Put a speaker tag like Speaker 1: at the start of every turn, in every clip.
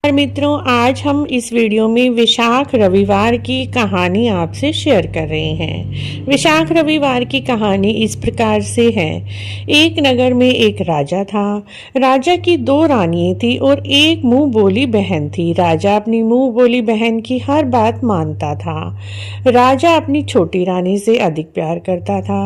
Speaker 1: मित्रों, आज हम इस वीडियो में विशाख रविवार की कहानी आपसे शेयर कर रहे हैं। विशाख रविवार की कहानी इस प्रकार से है। एक नगर में एक राजा था। राजा की दो रानियां थी और एक मुंह बोली बहन थी। राजा अपनी मुंह बोली बहन की हर बात मानता था। राजा अपनी छोटी रानी से अधिक प्यार करता था,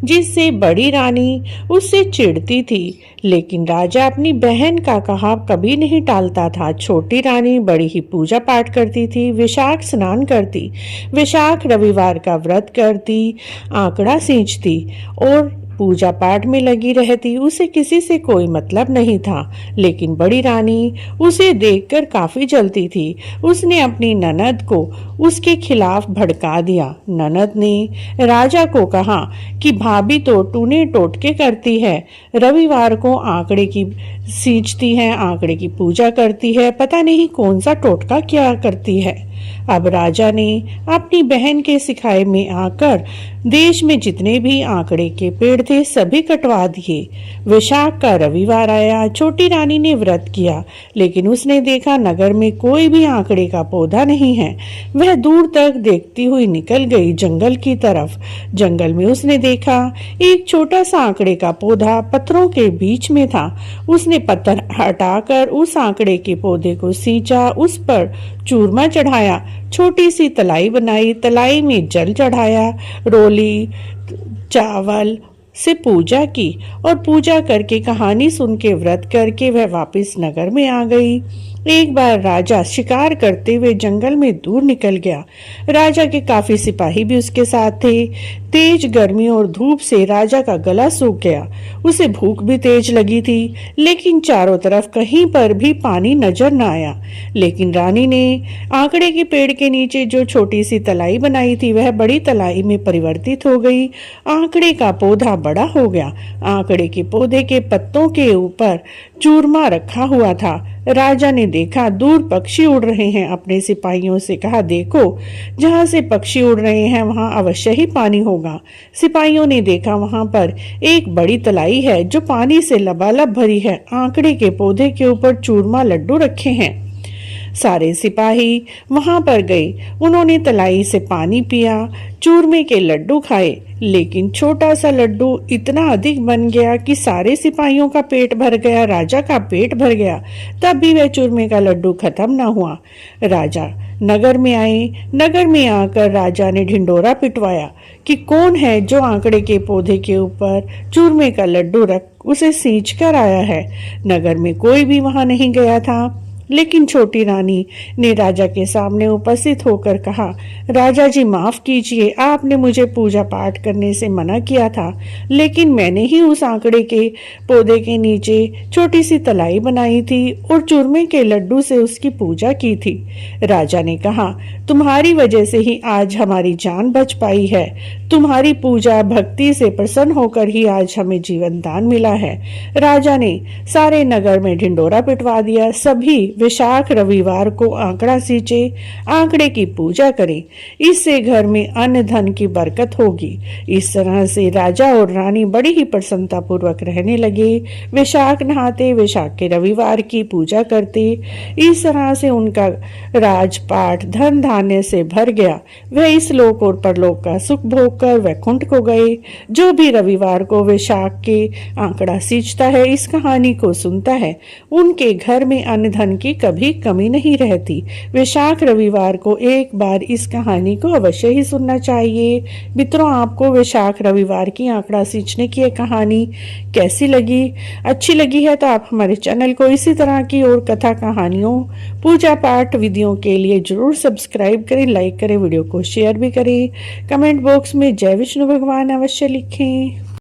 Speaker 1: जिससे बड़ी रानी उससे चिढ़ती थी। लेकिन राजा अपनी बहन का कहा कभी नहीं टालता था। छोटी रानी बड़ी ही पूजा पाठ करती थी, विशाख स्नान करती, विशाख रविवार का व्रत करती, आंकड़ा सींचती और पूजा पाठ में लगी रहती। उसे किसी से कोई मतलब नहीं था। लेकिन बड़ी रानी उसे देखकर काफी जलती थी। उसने अपनी ननद को उसके खिलाफ भड़का दिया। ननद ने राजा को कहा कि भाभी तो टूने टोटके करती है, रविवार को आंकड़े की सींचती है, आंकड़े की पूजा करती है, पता नहीं कौन सा टोटका क्या करती है। अब राजा ने अपनी बहन के सिखाए में आकर देश में जितने भी आंकड़े के पेड़ थे सभी कटवा दिए। विशाख का रविवार आया। छोटी रानी ने व्रत किया, लेकिन उसने देखा नगर में कोई भी आंकड़े का पौधा नहीं है। वह दूर तक देखती हुई निकल गई जंगल की तरफ। जंगल में उसने देखा एक छोटा सा आंकड़े का पौधा पत्थरों के बीच में था। उसने पत्थर हटाकर उस आंकड़े के पौधे को सींचा, उस पर चूरमा चढ़ाया, छोटी सी तलाई बनाई, तलाई में जल चढ़ाया, रोली चावल से पूजा की और पूजा करके कहानी सुन के व्रत करके वह वापस नगर में आ गई। एक बार राजा शिकार करते हुए जंगल में दूर निकल गया। राजा के काफी सिपाही भी उसके साथ थे। तेज गर्मी और धूप से राजा का गला सूख गया। उसे भूख भी तेज लगी थी, लेकिन चारों तरफ कहीं पर भी पानी नजर न आया। लेकिन रानी ने आंकड़े के पेड़ के नीचे जो छोटी सी तलाई बनाई थी वह बड़ी तलाई में परिवर्तित हो गई। आंकड़े का पौधा बड़ा हो गया। आंकड़े के पौधे के पत्तों के ऊपर चूरमा रखा हुआ था। राजा ने देखा दूर पक्षी उड़ रहे हैं। अपने सिपाहियों से कहा, देखो जहां से पक्षी उड़ रहे हैं वहां अवश्य ही पानी होगा। सिपाहियों ने देखा वहां पर एक बड़ी तलाई है जो पानी से लबालब भरी है। आंकड़े के पौधे के ऊपर चूरमा लड्डू रखे हैं। सारे सिपाही वहां पर गए। उन्होंने तलाई से पानी पिया, चूरमे के लड्डू खाए, लेकिन छोटा सा लड्डू इतना अधिक बन गया कि सारे सिपाहियों का पेट भर गया, राजा का पेट भर गया। तब भी वह चूरमे का लड्डू खत्म न हुआ। राजा नगर में आए। नगर में आकर राजा ने ढिंडोरा पिटवाया कि कौन है जो आंकड़े के पौधे के ऊपर चूरमे का लड्डू रख उसे सींच कर आया है। नगर में कोई भी वहां नहीं गया था। लेकिन छोटी रानी ने राजा के सामने उपस्थित होकर कहा, राजा जी माफ कीजिए, आपने मुझे पूजा पाठ करने से मना किया था, लेकिन मैंने ही उस आंकड़े के पौधे के नीचे छोटी सी तलाई बनाई थी और चूरमे के लड्डू से उसकी पूजा की थी। राजा ने कहा, तुम्हारी वजह से ही आज हमारी जान बच पाई है। तुम्हारी पूजा भक्ति से प्रसन्न होकर ही आज हमें जीवन दान मिला है। राजा ने सारे नगर में ढिंडोरा पिटवा दिया। सभी विशाख रविवार को आंकड़ा सींचे, आंकड़े की पूजा करें, इससे घर में अन्न धन की बरकत होगी। इस तरह से राजा और रानी बड़ी ही प्रसन्नता पूर्वक रहने लगे। विशाख नहाते, विशाख के रविवार की पूजा करते। इस तरह से उनका राजपाट धन धान्य से भर गया। वह इस लोक और परलोक का सुख भोग कर वैकुंठ को गए। जो भी रविवार को विशाख के आंकड़ा सींचता है, इस कहानी को सुनता है, उनके घर में अन्न धन की कभी कमी नहीं रहती। विशाख रविवार को एक बार इस कहानी को अवश्य ही सुनना चाहिए। मित्रों, आपको विशाख रविवार की आंकड़ा सींचने की एक कहानी कैसी लगी? अच्छी लगी है तो आप हमारे चैनल को इसी तरह की और कथा कहानियों, पूजा पाठ विधियों के लिए जरूर सब्सक्राइब करें, लाइक करें, वीडियो को शेयर भी करें। कमेंट बॉक्स में जय विष्णु भगवान अवश्य लिखें।